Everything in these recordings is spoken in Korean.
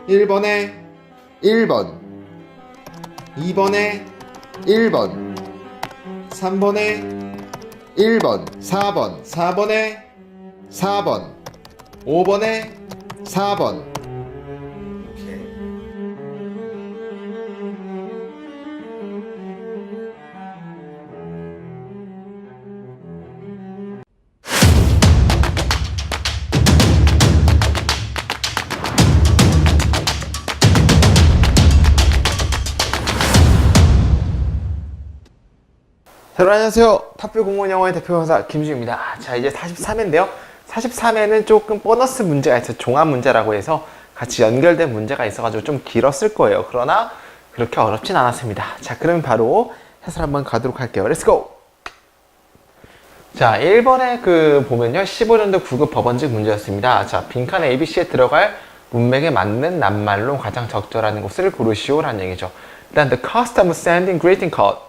1번에 1번, 2번에 1번, 3번에 1번, 4번, 4번에 4번, 5번에 4번. 오케이. 여러분 안녕하세요. 탑뷰 공무원 영어의 대표 강사 김주입니다. 자, 이제 43회인데요. 43회는 조금 보너스 문제가 있어요. 종합 문제라고 해서 같이 연결된 문제가 있어가지고 좀 길었을 거예요. 그러나 그렇게 어렵진 않았습니다. 자, 그러면 바로 해설 한번 가도록 할게요. Let's go! 자, 1번에 보면요. 15년도 9급 법원직 문제였습니다. 자, 빈칸 ABC에 들어갈 문맥에 맞는 낱말로 가장 적절한 곳을 고르시오라는 얘기죠. 일단 the cost of sending greeting card.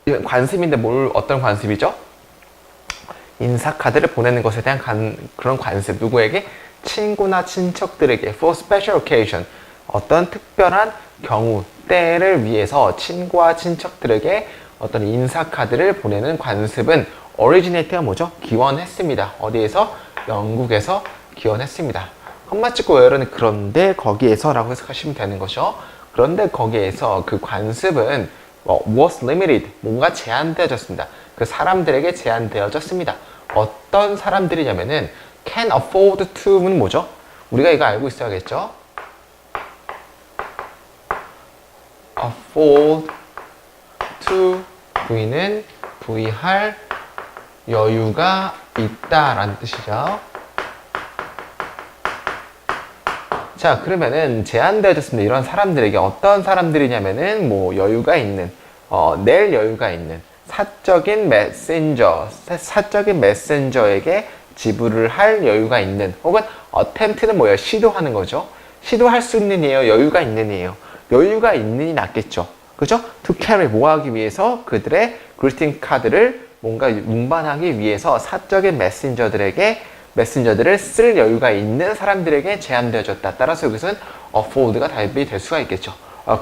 이건 관습인데 어떤 관습이죠? 인사카드를 보내는 것에 대한 그런 관습. 누구에게? 친구나 친척들에게 for special occasion. 어떤 특별한 경우, 때를 위해서 친구와 친척들에게 어떤 인사카드를 보내는 관습은 originate가 뭐죠? 기원했습니다. 어디에서? 영국에서 기원했습니다. 컴마 찍고 외우는 그런데 거기에서 라고 해석하시면 되는 거죠. 그런데 거기에서 그 관습은 was limited, 뭔가 제한되어졌습니다. 그 사람들에게 제한되어졌습니다. 어떤 사람들이냐면은 can afford to는 뭐죠? 우리가 이거 알고 있어야겠죠? afford to, V는 V할 여유가 있다라는 뜻이죠. 자, 그러면은 제한되어졌습니다. 이런 사람들에게 어떤 사람들이냐면은 여유가 있는, 낼 여유가 있는 사적인 메신저에게 지불을 할 여유가 있는, 혹은 attempt는 뭐예요? 시도하는 거죠. 시도할 수 있는 이에요? 여유가 있는 이에요? 여유가 있는이 낫겠죠. 그죠? to carry, 모아하기 위해서 그들의 greeting 카드를 뭔가 운반하기 위해서 사적인 메신저들을 쓸 여유가 있는 사람들에게 제한되어졌다. 따라서 여기서는 afford가 답이 될 수가 있겠죠.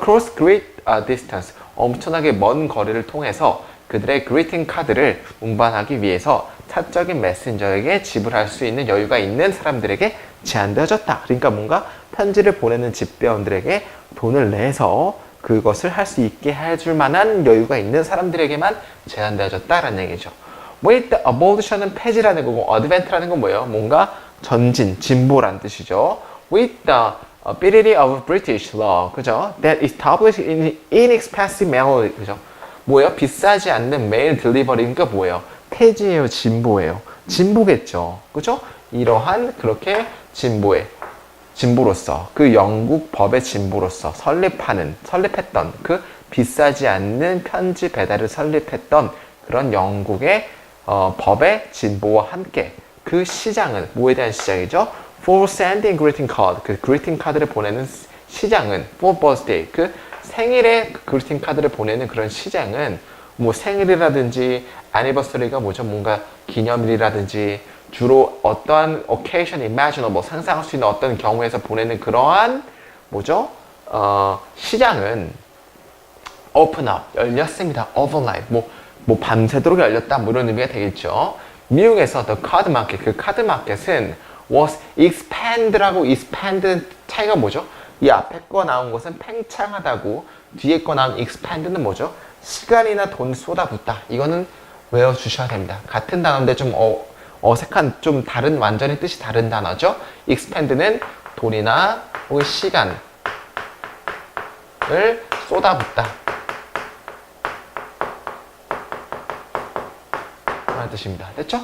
Cross great distance, 엄청나게 먼 거리를 통해서 그들의 greeting 카드를 운반하기 위해서 사적인 메신저에게 지불할 수 있는 여유가 있는 사람들에게 제한되어졌다. 그러니까 뭔가 편지를 보내는 집배원들에게 돈을 내서 그것을 할 수 있게 해줄 만한 여유가 있는 사람들에게만 제한되어졌다라는 얘기죠. with the abolition은 폐지라는 거고 advent라는 건 뭐예요? 뭔가 전진, 진보란 뜻이죠. with the ability of British law, 그죠? that established in inexpensive mail, 그죠? 뭐예요? 비싸지 않는 메일 딜리버리니까 뭐예요? 폐지예요, 진보예요? 진보겠죠, 그죠? 이러한 그렇게 진보로서 그 영국 법의 진보로서 설립했던 그 비싸지 않는 편지 배달을 설립했던 그런 영국의 법의 진보와 함께 그 시장은 뭐에 대한 시장이죠? For sending greeting card, 그 greeting 카드를 보내는 시장은 for birthday, 그 생일에 greeting 카드를 보내는 그런 시장은 생일이라든지 anniversary가 뭐죠? 뭔가 기념일이라든지 주로 어떠한 occasion imaginable, 상상할 수 있는 어떤 경우에서 보내는 그러한 시장은 open up, 열렸습니다. overnight, 밤새도록 열렸다, 이런 의미가 되겠죠. 미국에서 the card market, 그 카드 마켓은 was expand라고 expand 차이가 뭐죠? 이 앞에 거 나온 것은 팽창하다고, 뒤에 거 나온 expand는 뭐죠? 시간이나 돈 쏟아붓다. 이거는 외워주셔야 됩니다. 같은 단어인데 좀 어색한, 좀 완전히 뜻이 다른 단어죠. expand는 돈이나 혹은 시간을 쏟아붓다 라는 뜻입니다. 됐죠?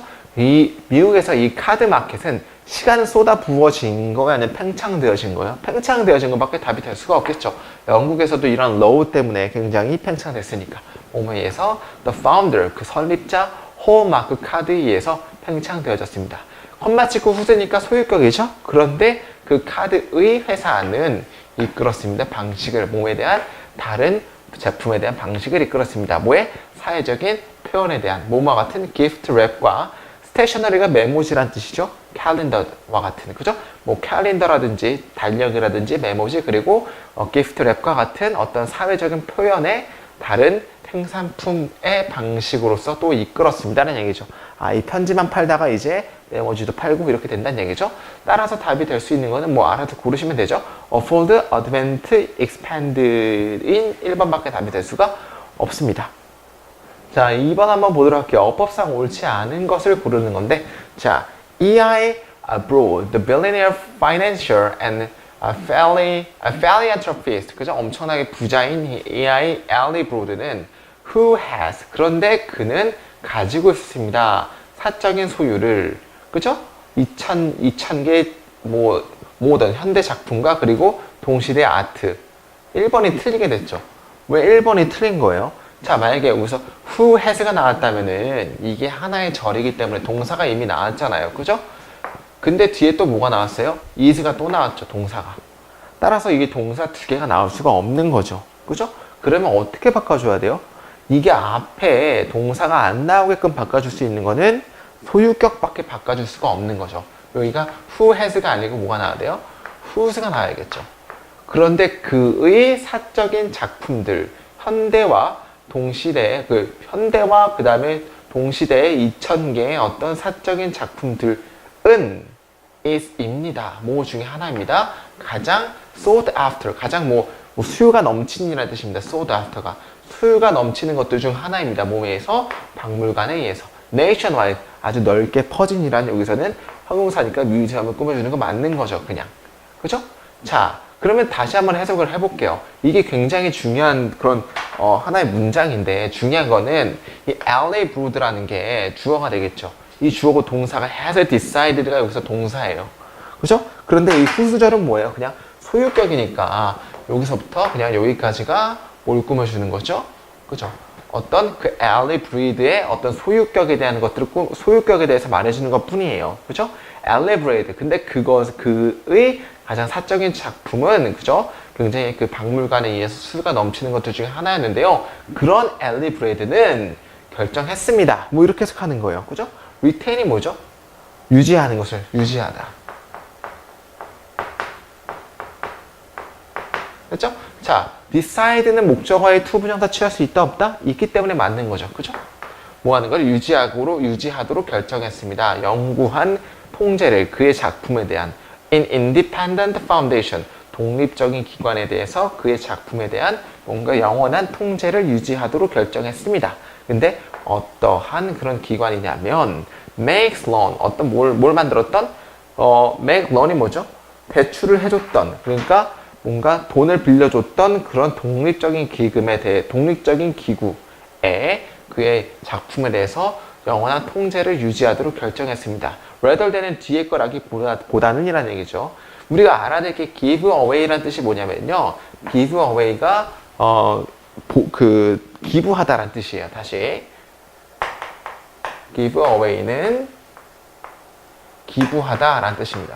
미국에서 이 카드 마켓은 시간을 쏟아 부어진 거예요? 아니면 팽창되어진 거예요? 팽창되어진 것밖에 답이 될 수가 없겠죠. 영국에서도 이런 로우 때문에 굉장히 팽창됐으니까. 뭐에 의해서 the founder, 그 설립자 홀마크 카드에 의해서 팽창되어졌습니다. 콤마 찍고 후세니까 소유격이죠? 그런데 그 카드의 회사는 이끌었습니다. 방식을, 뭐에 대한 다른 제품에 대한 방식을 이끌었습니다. 뭐에? 사회적인 표현에 대한, 뭐와 같은 기프트 랩과 스테이셔너리가 메모지란 뜻이죠. 캘린더와 같은, 그죠? 뭐 캘린더라든지 달력이라든지 메모지, 그리고 기프트 랩과 같은 어떤 사회적인 표현의 다른 생산품의 방식으로서 또 이끌었습니다는 얘기죠. 이 편지만 팔다가 이제 메모지도 팔고 이렇게 된다는 얘기죠. 따라서 답이 될 수 있는 거는 뭐 알아서 고르시면 되죠. Fold, Advent, Expand인 1번밖에 답이 될 수가 없습니다. 자, 2번 한번 보도록 할게요. 어법상 옳지 않은 것을 고르는 건데, 자, E.I. Broad, the billionaire financier and philanthropist, 그죠? 엄청나게 부자인 E.I. Broad는 who has, 그런데 그는 가지고 있습니다. 사적인 소유를, 그죠? 2000개 모던 현대 작품과 그리고 동시대 아트. 1번이 틀리게 됐죠. 왜 1번이 틀린 거예요? 자, 만약에 여기서 who has가 나왔다면은 이게 하나의 절이기 때문에 동사가 이미 나왔잖아요. 그죠? 근데 뒤에 또 뭐가 나왔어요? is가 또 나왔죠. 동사가. 따라서 이게 동사 두 개가 나올 수가 없는 거죠. 그죠? 그러면 어떻게 바꿔줘야 돼요? 이게 앞에 동사가 안 나오게끔 바꿔줄 수 있는 거는 소유격밖에 바꿔줄 수가 없는 거죠. 여기가 who has가 아니고 뭐가 나와야 돼요? whose가 나와야겠죠. 그런데 그의 사적인 작품들, 현대와 동시대, 현대와 그 다음에 동시대의 2000개의 어떤 사적인 작품들은 is입니다. 뭐 중에 하나입니다. 가장 sought after, 가장 수요가 넘치는이라는 뜻입니다. sought after가. 수요가 넘치는 것들 중 하나입니다. 몸에서, 박물관에 의해서. nationwide, 아주 넓게 퍼진이란 여기서는 형용사니까 뮤지엄을 꾸며주는 거 맞는 거죠. 그냥. 그죠? 자, 그러면 다시 한번 해석을 해볼게요. 이게 굉장히 중요한 그런 하나의 문장인데, 중요한 거는 이 LA Broad라는 게 주어가 되겠죠. 이 주어고 동사가 has decided가 여기서 동사예요. 그죠? 그런데 이 후수절은 뭐예요? 그냥 소유격이니까 여기서부터 그냥 여기까지가 뭘 꾸며주는 거죠? 그죠? 어떤 그 LA Bread의 어떤 소유격에 대한 것들을 소유격에 대해서 말해주는 것 뿐이에요. 그죠? LA Bread. 근데 그의 가장 사적인 작품은, 그죠? 굉장히 그 박물관에 의해서 수가 넘치는 것들 중에 하나였는데요. 그런 LA Bread는 결정했습니다. 뭐 이렇게 해석하는 거예요. 그죠? retain이 뭐죠? 유지하는 것을, 유지하다. 그죠? 자, decide는 목적어의 to 부정사 취할 수 있다 없다? 있기 때문에 맞는 거죠. 그죠? 뭐 하는 걸 유지하도록 결정했습니다. 연구한 통제를, 그의 작품에 대한 in independent foundation, 독립적인 기관에 대해서 그의 작품에 대한 뭔가 영원한 통제를 유지하도록 결정했습니다. 근데 어떠한 그런 기관이냐면 makes loan, 어떤 뭘 만들었던? make loan이 뭐죠? 대출을 해줬던, 그러니까 뭔가 돈을 빌려줬던 그런 독립적인 기구에 그의 작품에 대해서 영원한 통제를 유지하도록 결정했습니다. rather than은 뒤에 거라기보다는 이라는 얘기죠. 우리가 알아야 될 게 give away라는 뜻이 뭐냐면요. give away가 기부하다라는 뜻이에요. 다시. give away는 기부하다라는 뜻입니다.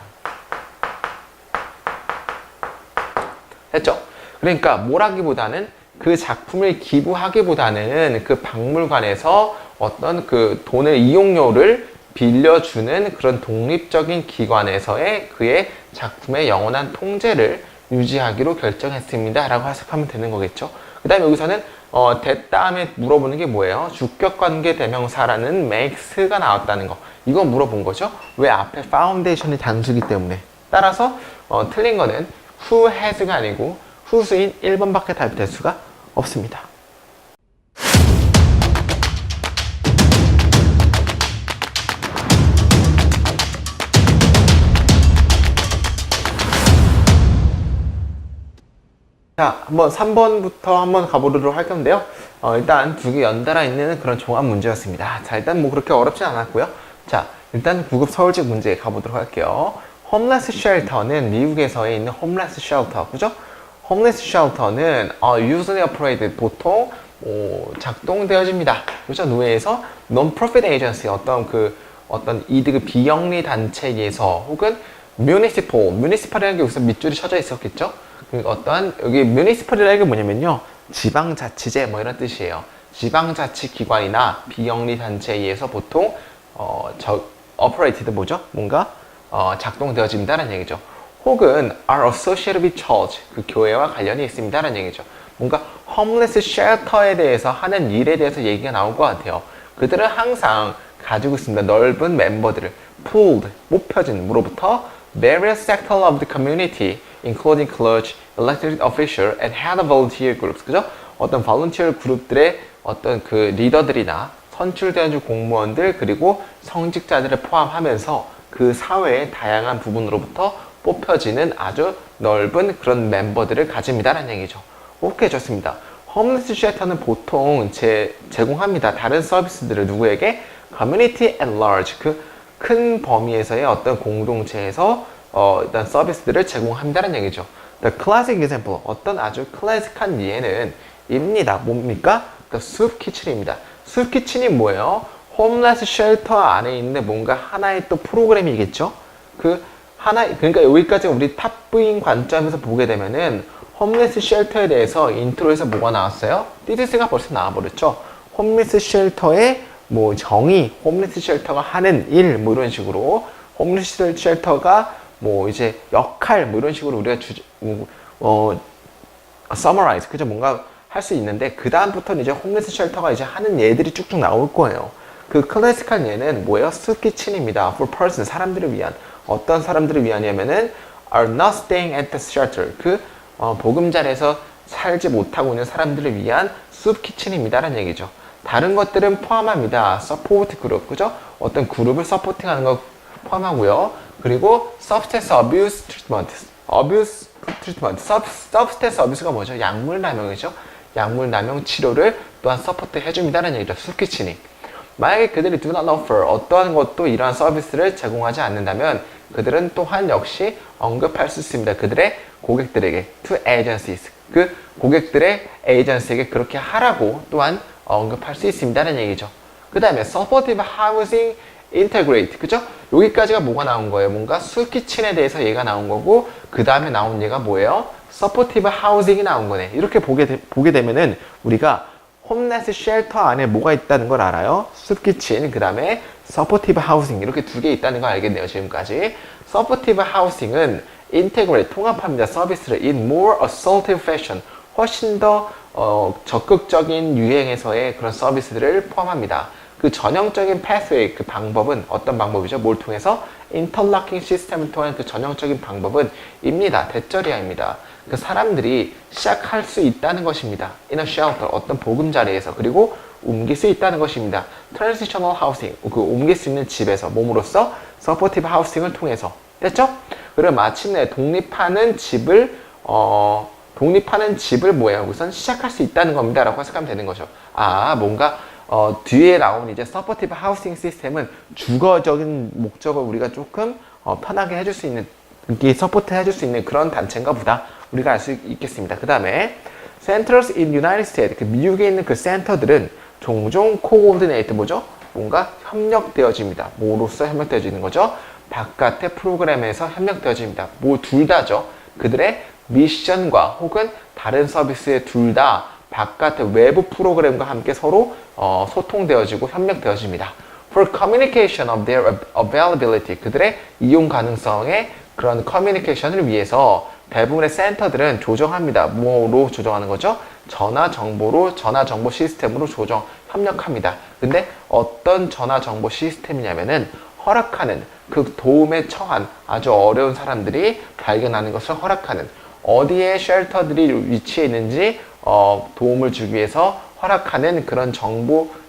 됐죠? 그러니까 뭘 하기보다는 그 작품을 기부하기보다는 그 박물관에서 어떤 그 돈의 이용료를 빌려주는 그런 독립적인 기관에서의 그의 작품의 영원한 통제를 유지하기로 결정했습니다. 라고 해석하면 되는 거겠죠. 그 다음에 여기서는 that 다음에 물어보는 게 뭐예요? 주격관계 대명사라는 makes가 나왔다는 거. 이거 물어본 거죠. 왜 앞에 foundation이 단수기 때문에. 따라서 틀린 거는 who has가 아니고 whose인 1번밖에 답이 될 수가 없습니다. 자, 한번 3번부터 한번 가보도록 할 건데요. 일단 두 개 연달아 있는 그런 종합 문제였습니다. 자, 일단 뭐 그렇게 어렵진 않았고요. 자, 일단 9급 서울직 문제 가보도록 할게요. 홈레스 쉘터는 미국에서의 있는 홈레스 쉘터, 그죠? 홈레스 쉘터는 usually operated, 보통 작동되어집니다. 그죠? 노예에서 non-profit agency, 어떤 이득 비영리 단체에서 혹은 municipal이라는 게 여기서 밑줄이 쳐져 있었겠죠? 그러니까 여기 municipal이라는 게 뭐냐면요. 지방자치제 뭐 이런 뜻이에요. 지방자치기관이나 비영리 단체에 의해서 보통 operated 뭐죠? 뭔가 작동되어집니다라는 얘기죠. 혹은 are associated with church, 그 교회와 관련이 있습니다라는 얘기죠. 뭔가 homeless shelter에 대해서 하는 일에 대해서 얘기가 나올 것 같아요. 그들은 항상 가지고 있습니다. 넓은 멤버들을 pooled, 뽑혀진 무로부터 various sectors of the community, including clergy, elected official, and head of volunteer groups. 그죠? 어떤 volunteer 그룹들의 어떤 그 리더들이나 선출된 공무원들 그리고 성직자들을 포함하면서 그 사회의 다양한 부분으로부터 뽑혀지는 아주 넓은 그런 멤버들을 가집니다라는 얘기죠. 오케이, 좋습니다. 홈리스 쉘터는 보통 제공합니다. 다른 서비스들을 누구에게? Community at large, 그 큰 범위에서의 어떤 공동체에서 일단 서비스들을 제공한다는 얘기죠. The classic example, 어떤 아주 클래식한 예는 입니다. 뭡니까? The soup kitchen입니다. soup kitchen이 뭐예요? 홈리스 쉘터 안에 있는 뭔가 하나의 또 프로그램이겠죠? 그러니까 여기까지 우리 탑부인 관점에서 보게 되면은 홈리스 쉘터에 대해서 인트로에서 뭐가 나왔어요? 디디스가 벌써 나와버렸죠. 홈리스 쉘터의 뭐 정의, 홈리스 쉘터가 하는 일, 뭐 이런 식으로 홈리스 쉘터가 뭐 이제 역할, 뭐 이런 식으로 우리가 summarize, 그죠? 뭔가 할 수 있는데 그 다음부터는 이제 홈리스 쉘터가 이제 하는 예들이 쭉쭉 나올 거예요. 그 클래식한 예는 뭐예요? soup kitchen입니다. For person, 사람들을 위한. 어떤 사람들을 위하냐면은 are not staying at the shelter. 보금자리에서 살지 못하고 있는 사람들을 위한 soup kitchen입니다라는 얘기죠. 다른 것들은 포함합니다. support 그룹, 그죠? 어떤 그룹을 서포팅하는 거 포함하고요. 그리고 substance abuse treatment, substance abuse가 뭐죠? 약물 남용이죠. 약물 남용 치료를 또한 서포트 해줍니다라는 얘기죠. soup kitchen이. 만약에 그들이 do not offer, 어떠한 것도 이러한 서비스를 제공하지 않는다면 그들은 또한 역시 언급할 수 있습니다. 그들의 고객들에게 to agencies, 그 고객들의 에이전시에게 그렇게 하라고 또한 언급할 수 있습니다라는 얘기죠. 그 다음에 supportive housing integrate, 그죠? 여기까지가 뭐가 나온 거예요? 뭔가 술키친에 대해서 얘가 나온 거고 그 다음에 나온 얘가 뭐예요? supportive housing이 나온 거네. 이렇게 보게 되면은 우리가 홈리스 쉘터 안에 뭐가 있다는 걸 알아요? 숲키친, 그 다음에 서포티브 하우싱, 이렇게 두 개 있다는 걸 알겠네요, 지금까지. 서포티브 하우싱은 인테그레이트, 통합합니다. 서비스를 in more assertive fashion, 훨씬 더 적극적인 유행에서의 그런 서비스들을 포함합니다. 그 전형적인 pathway, 그 방법은 어떤 방법이죠? 뭘 통해서? 인터락킹 시스템을 통한 그 전형적인 방법은 입니다. 대절이야입니다. 그 사람들이 시작할 수 있다는 것입니다. in a shelter, 어떤 보금자리에서. 그리고 옮길 수 있다는 것입니다. transitional housing, 그 옮길 수 있는 집에서. 몸으로써 supportive housing을 통해서. 됐죠? 그리고 마침내 독립하는 집을 뭐예요? 우선 시작할 수 있다는 겁니다. 라고 해석하면 되는 거죠. 뭔가 뒤에 나온 이제 서포티브 하우싱 시스템은 주거적인 목적을 우리가 조금 편하게 해줄 수 있는, 이렇게 서포트 해줄 수 있는 그런 단체인가 보다. 우리가 알 수 있겠습니다. 그 다음에 Centers in United States, 그 미국에 있는 그 센터들은 종종 coordinate, 뭐죠? 뭔가 협력되어집니다. 뭐로써 협력되어지는 거죠? 바깥의 프로그램에서 협력되어집니다. 뭐 둘 다죠. 그들의 미션과 혹은 다른 서비스의 둘 다 바깥의 외부 프로그램과 함께 서로 소통되어지고 협력되어집니다. For communication of their availability, 그들의 이용 가능성의 그런 커뮤니케이션을 위해서 대부분의 센터들은 조정합니다. 뭐로 조정하는 거죠? 전화 정보 시스템으로 협력합니다. 근데 어떤 전화 정보 시스템이냐면은 허락하는, 그 도움에 처한 아주 어려운 사람들이 발견하는 것을 허락하는, 어디에 쉘터들이 위치해 있는지 도움을 주기 위해서 허락하는 그런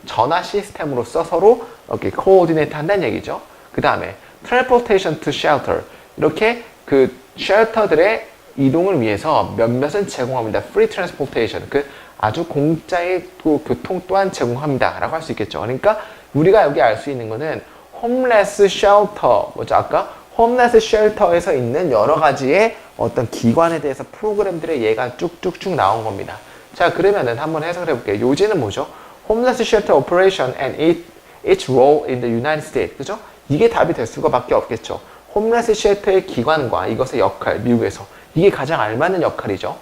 전화 시스템으로서 서로 이렇게 코오디네이트 한다는 얘기죠. 그 다음에 transportation to shelter, 이렇게 그 쉘터들의 이동을 위해서 몇몇은 제공합니다. free transportation, 그 아주 공짜의 교통 또한 제공합니다. 라고 할 수 있겠죠. 그러니까 우리가 여기 알 수 있는 거는 홈레스 쉘터, 뭐죠? 아까 홈레스 쉘터에서 있는 여러 가지의 어떤 기관에 대해서 프로그램들의 예가 쭉쭉쭉 나온 겁니다. 자, 그러면은 한번 해석을 해볼게요. 요지는 뭐죠? 홈레스 쉘터 오퍼레이션 and its role in the United States. 그죠? 이게 답이 될 수가밖에 없겠죠. 홈레스 쉘터의 기관과 이것의 역할, 미국에서. 이게 가장 알맞는 역할이죠.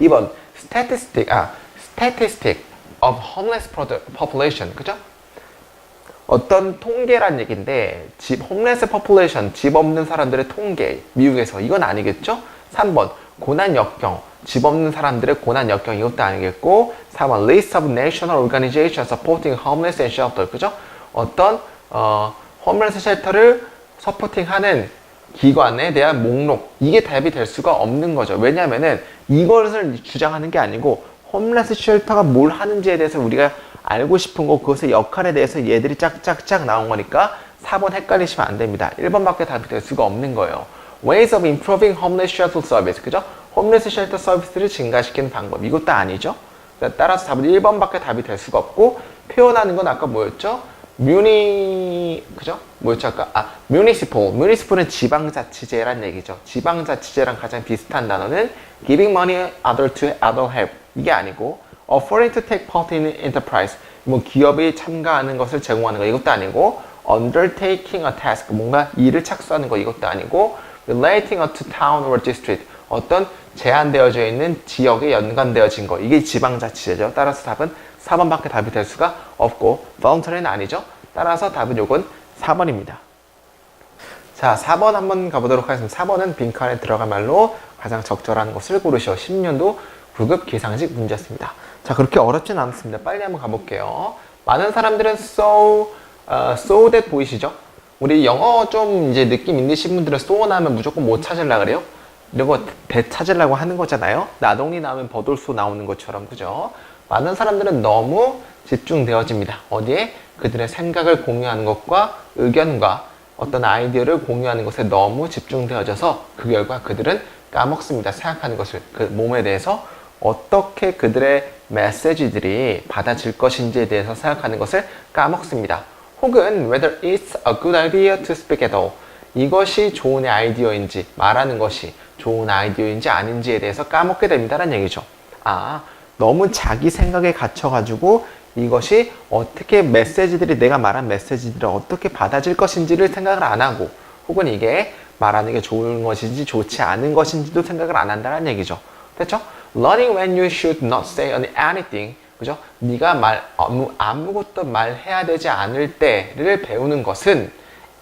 2번, statistic of homeless population. 그죠? 어떤 통계란 얘기인데 홈레스 퍼플레이션, 집 없는 사람들의 통계 미국에서 이건 아니겠죠? 3번 고난 역경, 집 없는 사람들의 고난 역경 이것도 아니겠고 4번 list of national organizations supporting homeless and shelter 그죠? 어떤 홈레스 쉘터를 서포팅하는 기관에 대한 목록 이게 답이 될 수가 없는 거죠. 왜냐하면은 이것을 주장하는 게 아니고 홈레스 쉘터가 뭘 하는지에 대해서 우리가 알고 싶은 거 그것의 역할에 대해서 얘들이 짝짝짝 나온 거니까 4번 헷갈리시면 안 됩니다. 1번밖에 답이 될 수가 없는 거예요. Ways of improving homeless shelter service 그죠? 홈레스 쉘터 서비스를 증가시키는 방법 이것도 아니죠. 따라서 답은 1번밖에 답이 될 수가 없고 표현하는 건 아까 뭐였죠? 그죠? 뭐였죠 아까? municipal은 지방자치제란 얘기죠. 지방자치제랑 가장 비슷한 단어는 giving money other to other help 이게 아니고 offering to take part in enterprise 뭐 기업이 참가하는 것을 제공하는 거 이것도 아니고 undertaking a task 뭔가 일을 착수하는 거 이것도 아니고 relating to town or district 어떤 제한되어져 있는 지역에 연관되어진 거 이게 지방자치제죠. 따라서 답은 4번밖에 답이 될 수가 없고 voluntary는 아니죠. 따라서 답은 요건 4번입니다. 자 4번 한번 가보도록 하겠습니다. 4번은 빈칸에 들어갈 말로 가장 적절한 것을 고르시오. 10년도 9급 계상식 문제였습니다. 자 그렇게 어렵진 않습니다. 빨리 한번 가볼게요. 많은 사람들은 so that 보이시죠? 우리 영어 좀 이제 느낌 있으신 분들은 so 나오면 무조건 뭐 찾으려고 그래요? 이거 대 찾으려고 하는 거잖아요. 나동이 나오면 버돌소 나오는 것처럼 그죠? 많은 사람들은 너무 집중되어집니다. 어디에? 그들의 생각을 공유하는 것과 의견과 어떤 아이디어를 공유하는 것에 너무 집중되어져서 그 결과 그들은 까먹습니다. 생각하는 것을 그 몸에 대해서 어떻게 그들의 메시지들이 받아질 것인지에 대해서 생각하는 것을 까먹습니다. 혹은 whether it's a good idea to speak at all 이것이 좋은 아이디어인지 말하는 것이 좋은 아이디어인지 아닌지에 대해서 까먹게 됩니다라는 얘기죠. 너무 자기 생각에 갇혀가지고 이것이 어떻게 메시지들이 내가 말한 메시지들을 어떻게 받아질 것인지를 생각을 안 하고 혹은 이게 말하는 게 좋은 것인지 좋지 않은 것인지도 생각을 안 한다는 얘기죠. 됐죠? Learning when you should not say anything 그죠? 네가 아무것도 말해야 되지 않을 때를 배우는 것은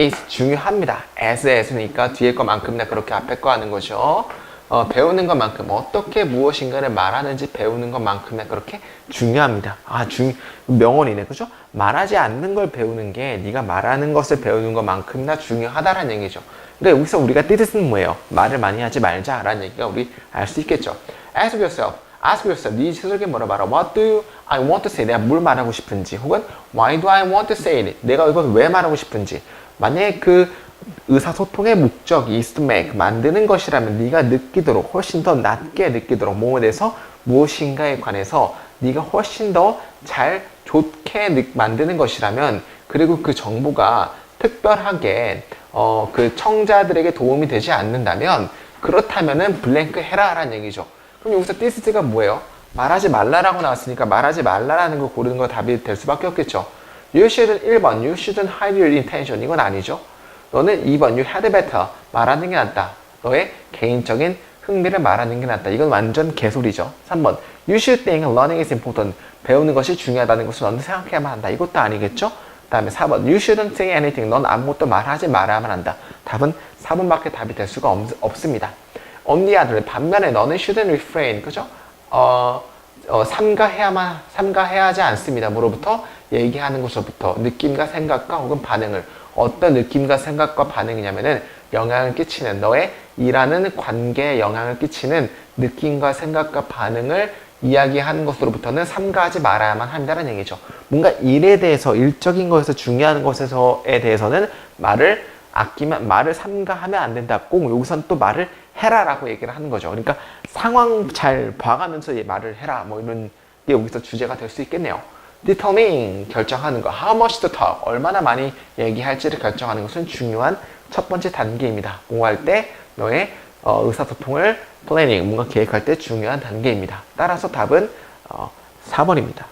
is 중요합니다. as니까 뒤에 거만큼이나 그렇게 앞에 거 하는 거죠. 배우는 것만큼 어떻게 무엇인가를 말하는지 배우는 것만큼이나 그렇게 중요합니다. 명언이네. 그죠? 말하지 않는 걸 배우는 게 네가 말하는 것을 배우는 것만큼이나 중요하다라는 얘기죠. 그러니까 여기서 우리가 뜻은 뭐예요? 말을 많이 하지 말자라는 얘기가 우리 알 수 있겠죠. Ask yourself. 네 스스로에게 물어봐라. What do I want to say? 내가 뭘 말하고 싶은지 혹은 Why do I want to say it? 내가 이걸 왜 말하고 싶은지 만약에 그 의사소통의 목적이 is to make, 만드는 것이라면 네가 느끼도록 훨씬 더 낮게 느끼도록 몸에 대해서 무엇인가에 관해서 네가 훨씬 더 잘 좋게 만드는 것이라면 그리고 그 정보가 특별하게 그 청자들에게 도움이 되지 않는다면 그렇다면은 블랭크 해라 라는 얘기죠. 그럼 여기서 this가 뭐예요? 말하지 말라라고 나왔으니까 말하지 말라라는 걸 고르는 거 답이 될 수밖에 없겠죠. You shouldn't 1번 You shouldn't hide your intention 이건 아니죠. 너는 2번 You had better 말하는 게 낫다. 너의 개인적인 흥미를 말하는 게 낫다. 이건 완전 개소리죠. 3번 You should think learning is important 배우는 것이 중요하다는 것을 너는 생각해야만 한다. 이것도 아니겠죠. 그 다음에 4번 You shouldn't say anything 넌 아무것도 말하지 말아야만 한다. 답은 4번밖에 답이 될 수가 없습니다. On the other 반면에 너는 shouldn't refrain 그죠? 삼가해야 하지 않습니다. 뭐로부터? 얘기하는 것으로부터 느낌과 생각과 혹은 반응을 어떤 느낌과 생각과 반응이냐면은 영향을 끼치는 너의 일하는 관계에 영향을 끼치는 느낌과 생각과 반응을 이야기하는 것으로부터는 삼가하지 말아야만 한다는 얘기죠. 뭔가 일에 대해서 일적인 것에서 중요한 것에 대해서는 말을 삼가하면 안 된다. 꼭 여기선 또 말을 해라라고 얘기를 하는 거죠. 그러니까 상황 잘 봐가면서 말을 해라. 뭐 이런 게 여기서 주제가 될 수 있겠네요. determine 결정하는 거. how much to talk 얼마나 많이 얘기할지를 결정하는 것은 중요한 첫 번째 단계입니다. 공부할 때 너의 의사소통을 planning 뭔가 계획할 때 중요한 단계입니다. 따라서 답은 4번입니다.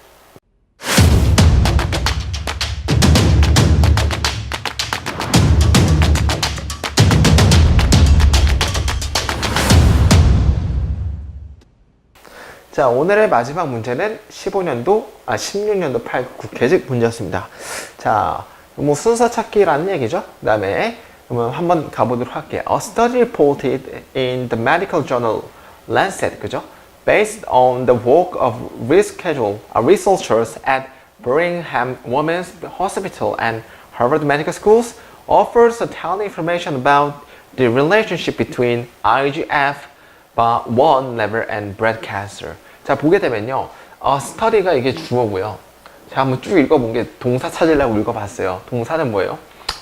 자, 오늘의 마지막 문제는 16년도 8급 국회직 문제였습니다. 자, 뭐 순서 찾기라는 얘기죠. 그 다음에 그러면 한번 가보도록 할게요. A study reported in the medical journal Lancet, 그죠? Based on the work of researchers at Brigham Women's Hospital and Harvard Medical Schools, offers telling information about the relationship between IGF-1 level and breast cancer. 자, 보게 되면요. study가 이게 주어고요. 자, 한번 쭉 읽어본 게 동사 찾으려고 읽어봤어요. 동사는 뭐예요?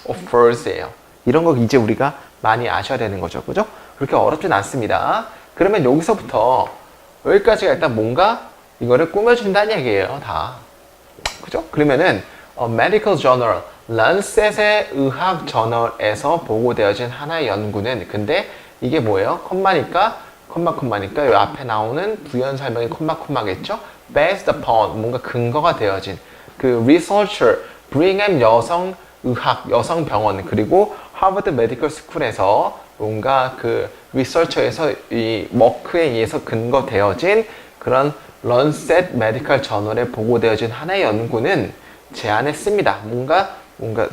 offers예요. 이런 거 이제 우리가 많이 아셔야 되는 거죠. 그죠? 그렇게 어렵진 않습니다. 그러면 여기서부터 여기까지가 일단 뭔가 이거를 꾸며준다는 얘기예요. 다. 그죠? 그러면은 Medical Journal, 란셋의 의학 저널에서 보고되어진 하나의 연구는 근데 이게 뭐예요? 콤마니까 이 앞에 나오는 부연 설명이 콤마겠죠? Based upon 뭔가 근거가 되어진 그 researcher, Brigham 여성병원 그리고 하버드 메디컬 스쿨에서 뭔가 그 리서처에서 이 머크에 의해서 근거되어진 그런 런셋 메디컬 저널에 보고되어진 하나의 연구는 제안했습니다. 뭔가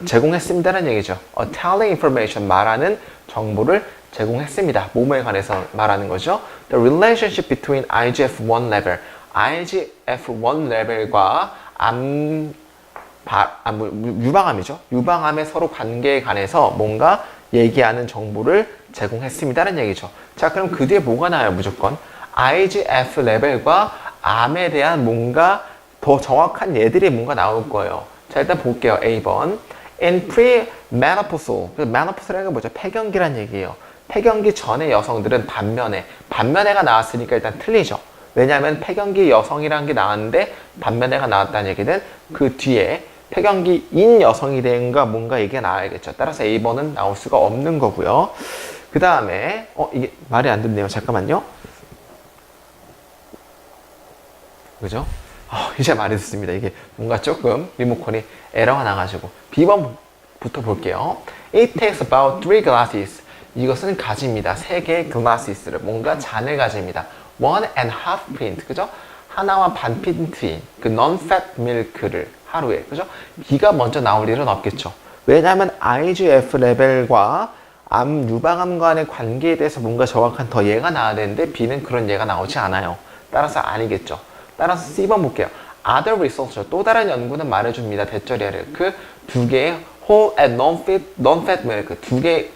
제공했습니다라는 얘기죠. A telling information 말하는 정보를 제공했습니다. 뭐뭐에 관해서 말하는 거죠. The relationship between IGF-1 level, IGF-1 레벨과 유방암이죠. 유방암의 서로 관계에 관해서 뭔가 얘기하는 정보를 제공했습니다라는 얘기죠. 자, 그럼 그 뒤에 뭐가 나와요? 무조건 IGF 레벨과 암에 대한 뭔가 더 정확한 예들이 뭔가 나올 거예요. 자, 일단 볼게요. A번. In pre-menopausal. menopause라는 게 뭐죠? 폐경기란 얘기예요. 폐경기 전의 여성들은 반면에가 나왔으니까 일단 틀리죠. 왜냐하면 폐경기 여성이라는 게 나왔는데 반면에가 나왔다는 얘기는 그 뒤에 폐경기인 여성이 된가 뭔가 얘기가 나와야겠죠. 따라서 A번은 나올 수가 없는 거고요. 그 다음에 이게 말이 안 듣네요. 잠깐만요. 그죠? 이제 말이 듣습니다. 이게 뭔가 조금 리모컨이 에러가 나가지고 B번부터 볼게요. It takes about 3 glasses. 이것은 가집니다. 3개의 glasses를 뭔가 잔을 가집니다. 1.5 pint, 그죠? 하나와 반 핀트인 그 non-fat milk를 하루에, 그죠? B가 먼저 나올 일은 없겠죠. 왜냐하면 IGF 레벨과 암 유방암 간의 관계에 대해서 뭔가 정확한 더 예가 나와야 되는데 B는 그런 예가 나오지 않아요. 따라서 아니겠죠. 따라서 C번 볼게요. Other research, 또 다른 연구는 말해줍니다. 대절이를 그 2개의 whole and non-fat milk, 2개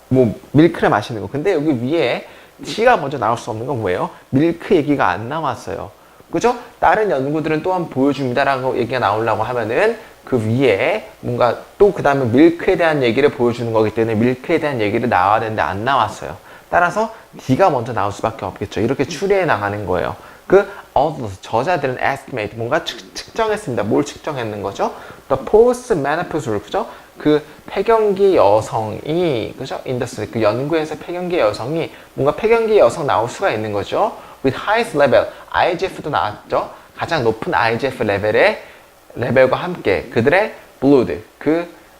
뭐 밀크를 마시는 거. 근데 여기 위에 C가 먼저 나올 수 없는 건 뭐예요? 밀크 얘기가 안 나왔어요. 그죠? 다른 연구들은 또한 보여줍니다라고 얘기가 나오려고 하면은 그 위에 뭔가 또 그 다음에 밀크에 대한 얘기를 보여주는 거기 때문에 밀크에 대한 얘기를 나와야 되는데 안 나왔어요. 따라서 D가 먼저 나올 수밖에 없겠죠. 이렇게 추리해 나가는 거예요. 그 authors, 저자들은 estimate, 뭔가 측정했습니다. 뭘 측정했는 거죠? The post-menopausal, 그죠? 그 폐경기 여성이, 그죠? 인더스트리, 그 연구에서 폐경기 여성이 뭔가 폐경기 여성 나올 수가 있는 거죠. With highest level, IGF도 나왔죠. 가장 높은 IGF 레벨과 함께 그들의 blood,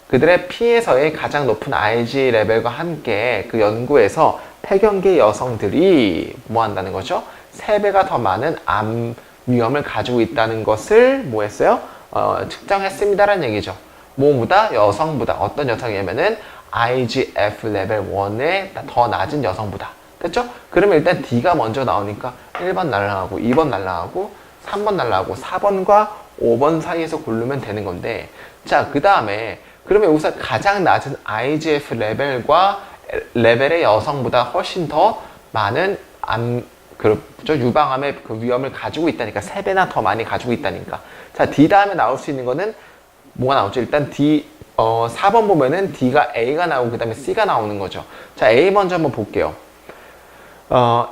그들의 피에서의 가장 높은 IG 레벨과 함께 그 연구에서 폐경기 여성들이 뭐 한다는 거죠? 3배가 더 많은 암 위험을 가지고 있다는 것을 뭐 했어요? 측정했습니다라는 얘기죠. 뭐보다? 여성보다. 어떤 여성이냐면은 IGF 레벨 1에 더 낮은 여성보다. 됐죠? 그러면 일단 D가 먼저 나오니까 1번 날라가고 2번 날라가고 3번 날라가고 4번과 5번 사이에서 고르면 되는 건데, 자, 그 다음에 그러면 여기서 가장 낮은 IGF 레벨의 여성보다 훨씬 더 많은 그렇죠? 유방암의 그 위험을 가지고 있다니까. 3배나 더 많이 가지고 있다니까. 자, D 다음에 나올 수 있는 거는 뭐가 나오죠? 일단 D, 4번 보면은 D가 A가 나오고 그 다음에 C가 나오는 거죠. 자, A 먼저 한번 볼게요.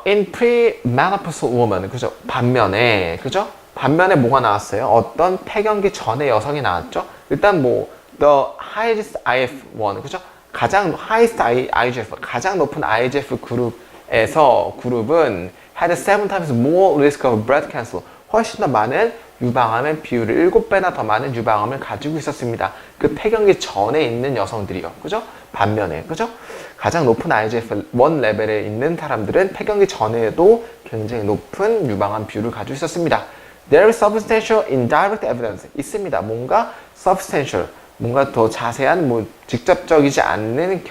In pre-menopausal woman, 그죠? 반면에, 그죠? 반면에 뭐가 나왔어요? 어떤 폐경기 전의 여성이 나왔죠? 일단 뭐, the highest IF1, 그죠? 가장 highest IGF, 가장 높은 IGF 그룹은 had 7 times more risk of breast cancer. 훨씬 더 많은 유방암의 비율을 7배나 더 많은 유방암을 가지고 있었습니다. 그 폐경기 전에 있는 여성들이요. 그죠? 반면에, 그죠? 가장 높은 IGF-1 레벨에 있는 사람들은 폐경기 전에도 굉장히 높은 유방암 비율을 가지고 있었습니다. There is substantial indirect evidence. 있습니다. 뭔가 substantial, 뭔가 더 자세한 직접적이지 않는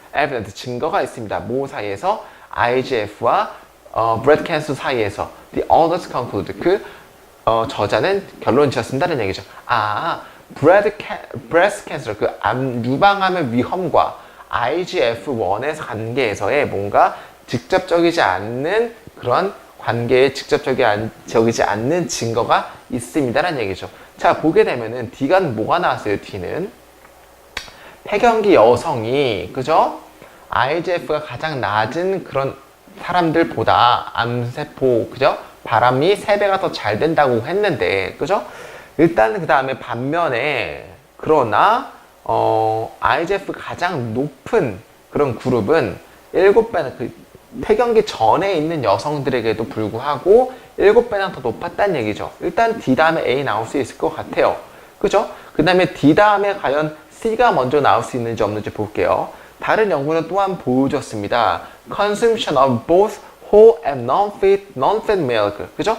evidence 증거가 있습니다. 뭐 사이에서 IGF와 breast cancer 사이에서 the authors conclude 저자는 결론 지었습니다는 얘기죠. breast cancer 암 유방암의 위험과 IGF-1의 관계에서의 뭔가 직접적이지 않는 그런 관계에 직접적이지 않는 증거가 있습니다라는 얘기죠. 자, 보게 되면은 D가 뭐가 나왔어요? D는 폐경기 여성이 그죠? IGF가 가장 낮은 그런 사람들보다 암세포 그죠? 바람이 3배가 더 잘 된다고 했는데 그죠? 일단 그 다음에 반면에 그러나 IGF 가장 높은 그런 그룹은 7배나 폐경기 전에 있는 여성들에게도 불구하고 7배나 더 높았다는 얘기죠. 일단 D 다음에 A 나올 수 있을 것 같아요. 그죠? 그 다음에 D 다음에 과연 C가 먼저 나올 수 있는지 없는지 볼게요. 다른 연구는 또한 보여줬습니다. Consumption of both whole and non-fat milk. 그죠?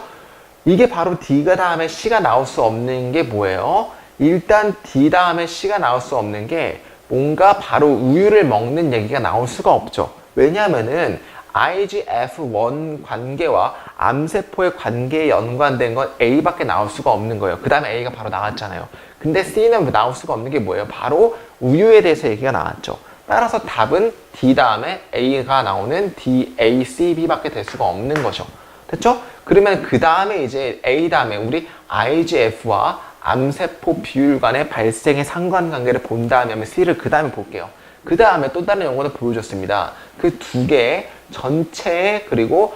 이게 바로 D가 다음에 C가 나올 수 없는 게 뭐예요? 일단 D 다음에 C가 나올 수 없는 게 뭔가 바로 우유를 먹는 얘기가 나올 수가 없죠. 왜냐하면은 IGF-1 관계와 암세포의 관계에 연관된 건 A밖에 나올 수가 없는 거예요. 그 다음에 A가 바로 나왔잖아요. 근데 C는 나올 수가 없는 게 뭐예요? 바로 우유에 대해서 얘기가 나왔죠. 따라서 답은 D 다음에 A가 나오는 D, A, C, B밖에 될 수가 없는 거죠. 됐죠? 그러면 그 다음에 이제 A 다음에 우리 IGF와 암세포 비율 간의 발생의 상관관계를 본 다음에 C를 그 다음에 볼게요. 그 다음에 또 다른 연구는 보여줬습니다. 그 두 개의 전체에 그리고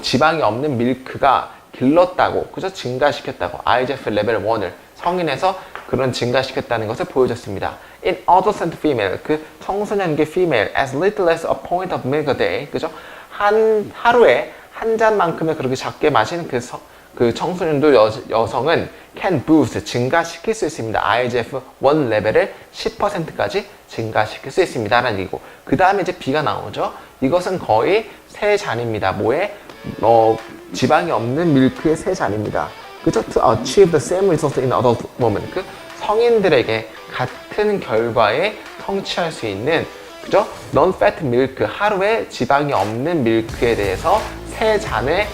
지방이 없는 밀크가 길렀다고, 그죠? 증가시켰다고. IGF 레벨 1을 성인에서 그런 증가시켰다는 것을 보여줬습니다. In adolescent female, 그 청소년기 female, as little as a point of milk a day, 그죠? 하루에 한 잔만큼의 그렇게 작게 마신 그 청소년도 여성은 can boost, 증가시킬 수 있습니다. IGF-1 레벨을 10%까지 증가시킬 수 있습니다. 라는 얘기고. 그 다음에 이제 B가 나오죠. 이것은 거의 세 잔입니다. 뭐에? 지방이 없는 밀크의 세 잔입니다. 그죠? To achieve the same result in adult women. 그 성인들에게 같은 결과에 성취할 수 있는, 그죠? non-fat milk, 하루에 지방이 없는 밀크에 대해서 세 잔을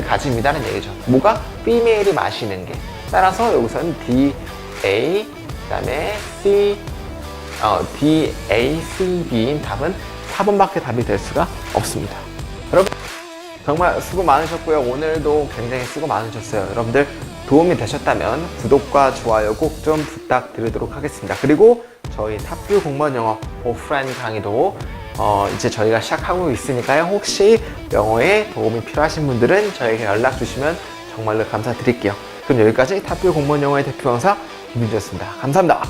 가집니다는 얘기죠. 뭐가? female이 마시는 게. 따라서 여기서는 D, A, 그 다음에 C, D, A, C, B인 답은 4번밖에 답이 될 수가 없습니다. 여러분, 정말 수고 많으셨고요. 오늘도 굉장히 수고 많으셨어요. 여러분들 도움이 되셨다면 구독과 좋아요 꼭 좀 부탁드리도록 하겠습니다. 그리고 저희 탑뷰 공무원 영어 오프라인 강의도 이제 저희가 시작하고 있으니까요. 혹시 영어에 도움이 필요하신 분들은 저에게 연락 주시면 정말로 감사드릴게요. 그럼 여기까지 탑뷰 공무원 영어의 대표 강사 김민주였습니다. 감사합니다.